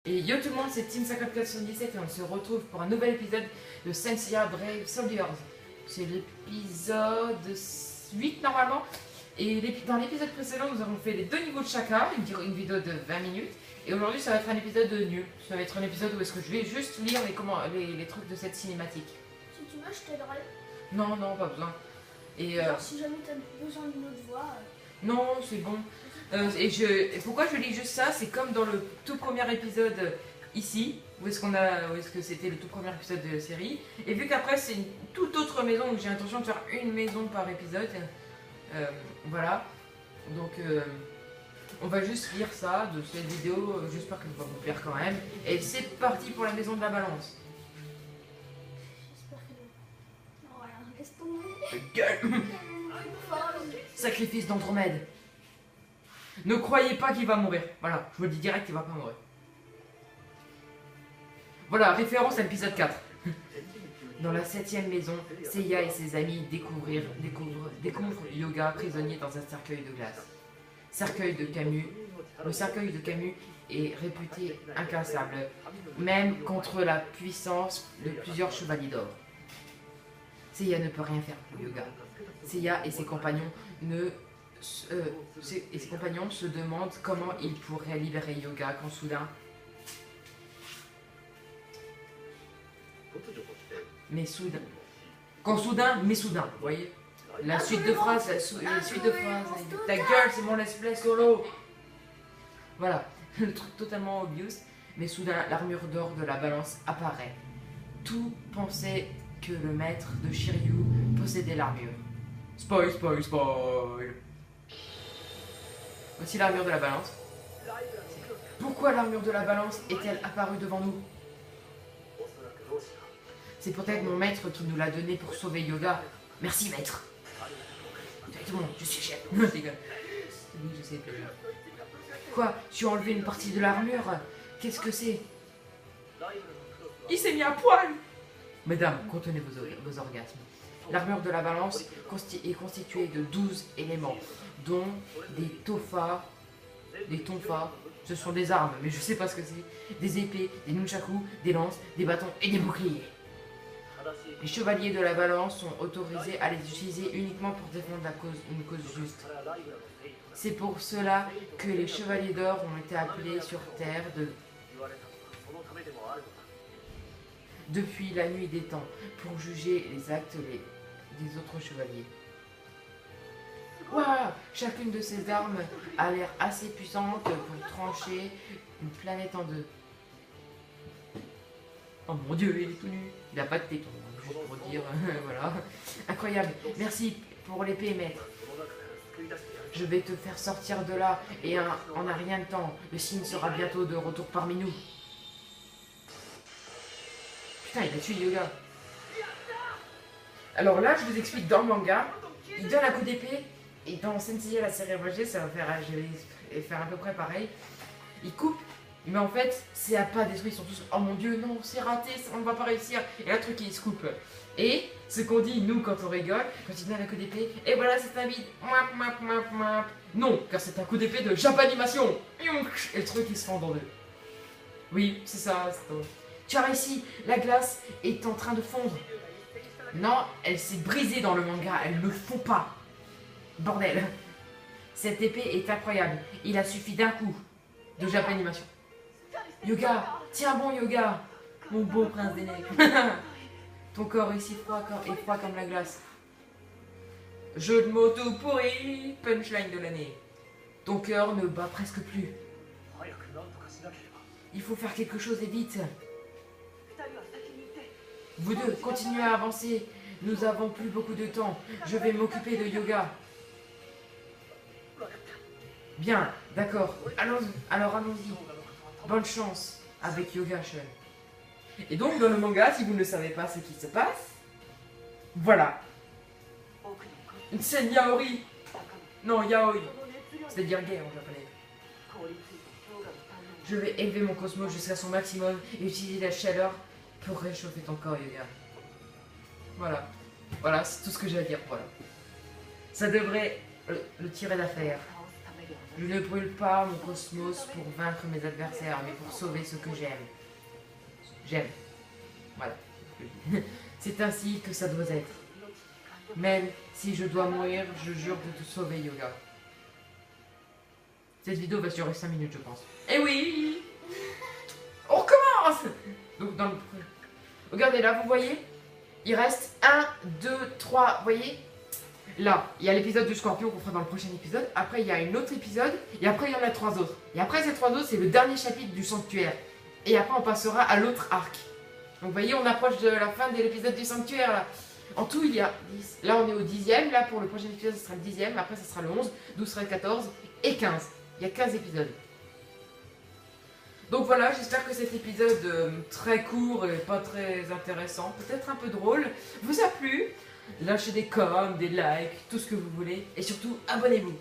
Et yo tout le monde, c'est Team5477 et on se retrouve pour un nouvel épisode de Senseiya Brave Soldiers. C'est l'épisode 8 normalement. Et dans l'épisode précédent, nous avons fait les 2 niveaux de chacun, une vidéo de 20 minutes. Et aujourd'hui, ça va être un épisode nul. Ça va être un épisode où est-ce que je vais juste lire les trucs de cette cinématique. Si tu veux, je t'aiderai. Non, non, pas besoin. Et Genre, si jamais tu as besoin d'une autre voix. Non, c'est bon. Et pourquoi je lis juste ça, c'est comme dans le tout premier épisode ici, où est-ce que c'était le tout premier épisode de la série. Et vu qu'après c'est une toute autre maison, où j'ai l'intention de faire une maison par épisode, voilà. Donc on va juste lire ça de cette vidéo, j'espère qu'elle va vous plaire quand même. Et c'est parti pour la maison de la balance. J'espère que... Non, voilà, laisse tomber. Gueule. Sacrifice d'Andromède. Ne croyez pas qu'il va mourir. Voilà, je vous le dis direct, il va pas mourir. Voilà, référence à l'épisode 4. Dans la 7ème maison, Seiya et ses amis découvrent Yoga prisonnier dans un cercueil de glace. Le cercueil de Camus est réputé incassable, même contre la puissance de plusieurs chevaliers d'or. Seiya ne peut rien faire pour Yoga. Seiya et ses compagnons se demandent comment ils pourraient libérer Yoga quand soudain... Mais soudain, vous voyez. La suite de phrases, ta gueule, c'est mon let's play solo. Voilà, le truc totalement obvious. Mais soudain, l'armure d'or de la balance apparaît. Tout pensait que le maître de Shiryu possédait l'armure. Spoil, spoil, spoil. Voici l'armure de la balance. Pourquoi l'armure de la balance est-elle apparue devant nous? C'est peut-être mon maître qui nous l'a donnée pour sauver Yoga. Merci maître. Exactement, je suis chef. Non, je déconne. Oui, je sais. Quoi? Tu as enlevé une partie de l'armure? Qu'est-ce que c'est? Il s'est mis à poil. Mesdames, contenez vos orgasmes. L'armure de la balance est constituée de 12 éléments, dont des tonfas, ce sont des armes, mais je sais pas ce que c'est, des épées, des nunchakus, des lances, des bâtons et des boucliers. Les chevaliers de la balance sont autorisés à les utiliser uniquement pour défendre une cause juste. C'est pour cela que les chevaliers d'or ont été appelés sur Terre depuis la nuit des temps, pour juger les actes des autres chevaliers. Waouh! Chacune de ces armes a l'air assez puissante pour trancher une planète en deux. Oh mon dieu, il est tout nu. Il a pas de téton, juste pour dire, voilà. Incroyable. Merci pour l'épée, maître. Je vais te faire sortir de là et en un rien de temps, le signe sera bientôt de retour parmi nous. Putain, il a tué Yoga. Alors là, je vous explique dans le manga, il donne un coup d'épée, et dans Senseiya, la série RG, ça va faire, je vais faire à peu près pareil. Il coupe, mais en fait, c'est à pas détruit, ils sont tous, oh mon dieu, non, c'est raté, on ne va pas réussir. Et là, le truc, il se coupe. Et ce qu'on dit, nous, quand on rigole, quand il donne un coup d'épée, et voilà, c'est un vide. Non, car c'est un coup d'épée de Japanimation. Et le truc, il se fend en deux. Oui, c'est ça, c'est tout. Tu as réussi, la glace est en train de fondre. Non, elle s'est brisée dans le manga, elle ne fond pas. Bordel. Cette épée est incroyable. Il a suffi d'un coup de Japanimation. Yoga, tiens bon Yoga, mon beau prince des neiges. Ton corps est si froid comme la glace. Jeu de mots tout pourri, punchline de l'année. Ton cœur ne bat presque plus. Il faut faire quelque chose et vite. Vous deux, continuez à avancer. Nous avons plus beaucoup de temps. Je vais m'occuper de Yoga. Bien, d'accord. Alors allons-y. Bonne chance avec Yoga Shun. Et donc dans le manga, si vous ne savez pas ce qui se passe, voilà. Une scène yaoi. Non, yaoi. C'est-à-dire gay en japonais. Je vais élever mon cosmos jusqu'à son maximum et utiliser la chaleur pour réchauffer ton corps, Yoga. Voilà. Voilà, c'est tout ce que j'ai à dire. Voilà. Ça devrait le tirer d'affaire. Je ne brûle pas mon cosmos pour vaincre mes adversaires, mais pour sauver ce que j'aime. J'aime. Voilà. C'est ainsi que ça doit être. Même si je dois mourir, je jure de te sauver, Yoga. Cette vidéo va durer 5 minutes, je pense. Eh oui! On recommence! Donc, dans le... Regardez là, vous voyez? Il reste 1, 2, 3, vous voyez? Là, il y a l'épisode du Scorpion qu'on fera dans le prochain épisode. Après, il y a un autre épisode. Et après, il y en a 3 autres. Et après, ces 3 autres, c'est le dernier chapitre du Sanctuaire. Et après, on passera à l'autre arc. Donc, vous voyez, on approche de la fin de l'épisode du Sanctuaire, là. En tout, il y a 10. Là, on est au 10e. Là, pour le prochain épisode, ce sera le 10e. Après, ce sera le 11, 12 sera le 14 et 15. Il y a 15 épisodes. Donc voilà, j'espère que cet épisode très court et pas très intéressant, peut-être un peu drôle, vous a plu. Lâchez des coms, des likes, tout ce que vous voulez. Et surtout, abonnez-vous.